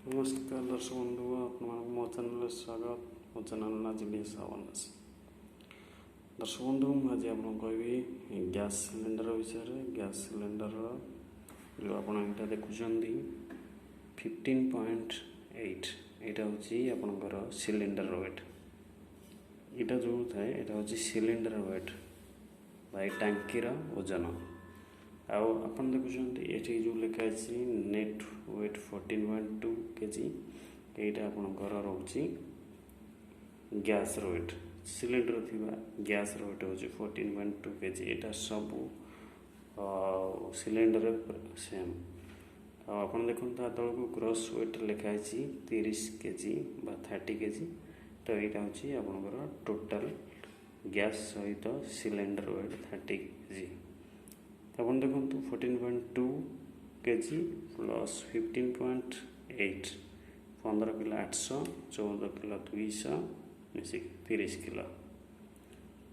नमस्कार दर्शक बंधु आप मो चैनल स्वागत मो चैनल ना जीबीएस अवेयरनेस दर्शक बंधु मुझे आपको कहबी गैस सिलेंडर विषय गैस सिलेंडर जो आप देखुं 15.8 यहाँ हूँ आपंकर सिलेंडर वेट यहाँ जो थाए यहाँ हूँ सिलेंडर वेट बाय टांकीर ओजन आउ आपन देखुं ये जो लिखाई नेट वेट 14.2 kg यहाँ आपंकर रोचे गैस वेट सिलेंडर थी गैस वेट हूँ 14.2 kg यहाँ सब सिलेंडर सेम आप देखो तल को ग्रॉस वेट लिखाई 30 kg बा 30 kg तो यहाँ हूँ आपंकर टोटाल गैस सहित सिलेंडर वेट 30 kg आप देखो 14.2 kg plus 15.8 15 kilo 800 14 kilo 200 मिसिक 30 kilo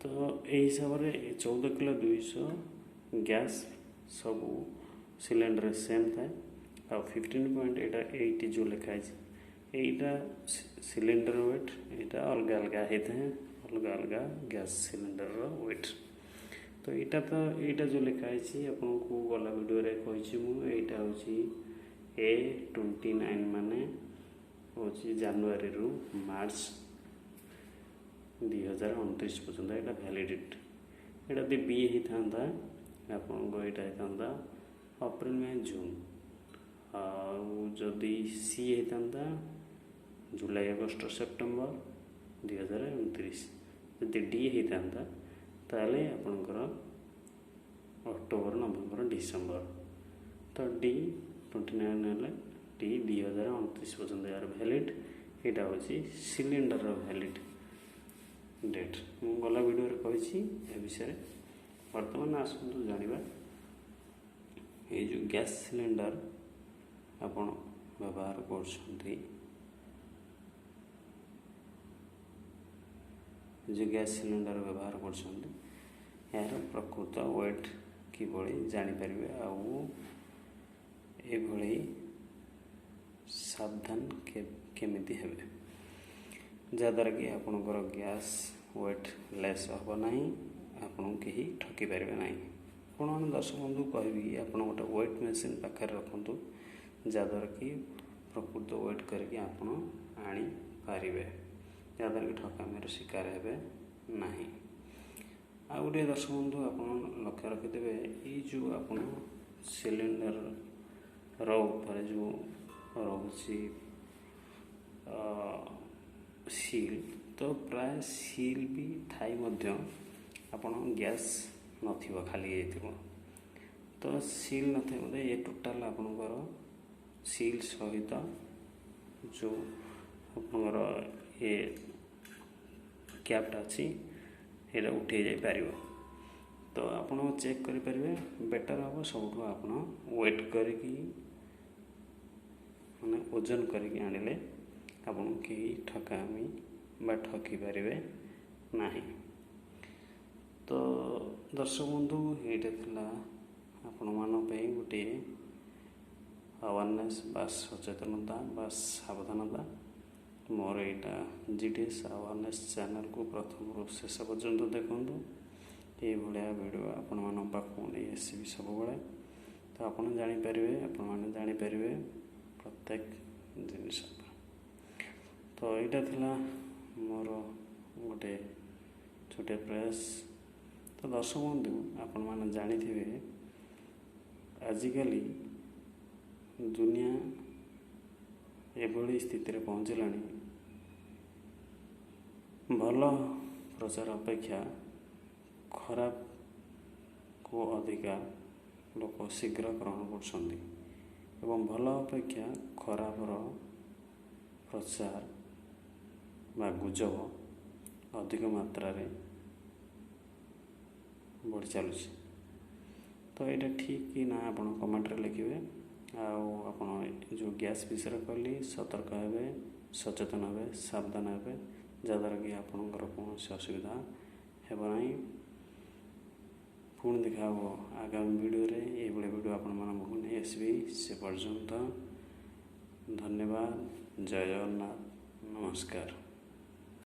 तो यही हिसाब से 14 किलो 200 गैस सब सिलेंडर सेम थाए आ 15.8 जो लिखाई यहाँ सिलेंडर वेट यहाँ अलग अलग होता है अलग अलग गैस सिलेंडर वेट तो यहाँ जो लिखाई आपको गला वीडियो कही यहाँ हूँ A29 माने हूँ जनवरी रु मार्च 2029 पर्यंत यहाँ वैलिडिटी यहाँ यदि बी होता आपको यहाँ होता अप्रैल मे जून आदि सी होता जुलाई अगस्ट सेप्टेम्बर 2029 जदि डी होता ताले आपणकर अक्टोबर नवेम्बर डिसेम्बर तो डी 29 डी 2029 पर्यंत यार वैलिड यहाँ हूँ सिलेंडर वैलिड डेट मु गला वीडियो कही ए विषय बर्तमान आसतु जाना ये जो गैस सिलेंडर आपण व्यवहार कर जो गैस सिलेंडर व्यवहार कर यार प्रकृत वेट किभली जापर आभली सावधान केमिति हेबे जद्वारा कि आपणकर गैस वेट लेस हम ना आपन कहीं ठकी पारे ना आपण दर्शक बंधु कहि आप गोटे वेट मेसीन पाखे रखु जद्वारा कि प्रकृत वेट करके आप आनी पारे जद्वारा कि ठकामिर शिकार हेबे नहीं आ गोटे दर्शक बंधु आप लक्ष्य रखिदेवे ये जो आप सिलेंडर ऊपर जो रोचे सील तो प्राय सील भी थाई आपण गैस नथिबो खाली जाइथिबो तो सील नथे ये टोटाल आपणकर सील सहित जो आपणकर ये कैपटा अच्छी ये उठे जापर तो आप चेक करें बेटर हम सब आप वेट करके माने ओजन करके आनिले आपन कहीं ठकामी बा ठकी पारे ना तो दर्शक बंधु ये आपण मान गोटे अवेयरनेस बा सचेतनता बा सावधानता मोर यहाँ जीडीएस अवेयरनेस चैनल को प्रथम शेष पर्यंत देखूँ ये भाया वीडियो आपण मान पाखु नहीं आसबि सब बड़े तो आप जापर आपण जापर प्रत्येक जिनिस तो यहाँ था मोर गोटे छोटे प्रयास तो दर्शक बंधु आपण मैंने जानी आजिकल दुनिया एभली स्थिति पहुँचला भल प्रचार अपेक्षा खराब को अधिका लोक शीघ्र ग्रहण कर भल अपेक्षा खराबर प्रचार बा गुजब अधिक मात्रा रे बढ़ी चलुଛି तो यहाँ ठीक कि ना आप कमेंट लिखे आप जो गैस विषय कहली सतर्क हे सचेतन हे सावधान हे जद्वारा कि आपणकर कौन असुविधा हेब ना पुणी देखा आगामी वीडियो रे ये वीडियो आपण मन नहीं आसबि से पर्यंत ଧନ୍ୟବାଦ। ଜୟ ଜଗନ୍ନାଥ। ନମସ୍କାର।